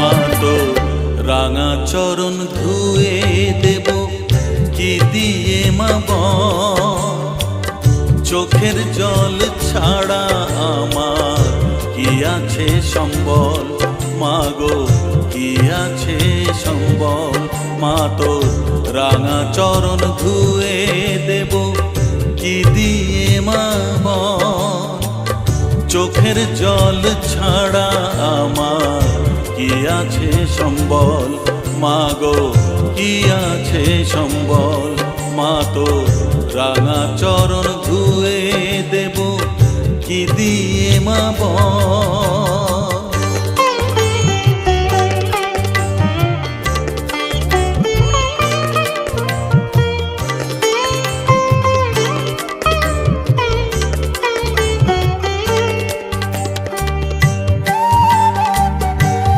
মা তো রাঙা চরণ ধুয়ে দেব কি দিয়ে মা বল। চোখের জল ছাড়া আমার কি আছে সম্বল, মা গো কি আছে সম্বল। মা তো রাঙা চরণ ধুয়ে দেব কি দিয়ে মা বল। চোখের জল ছাড়া আমার কি আছে সম্বল, মা গো কি আছে সম্বল। মা তো রাঙা চরণ ধুয়ে দেব কি দিয়ে মা বল।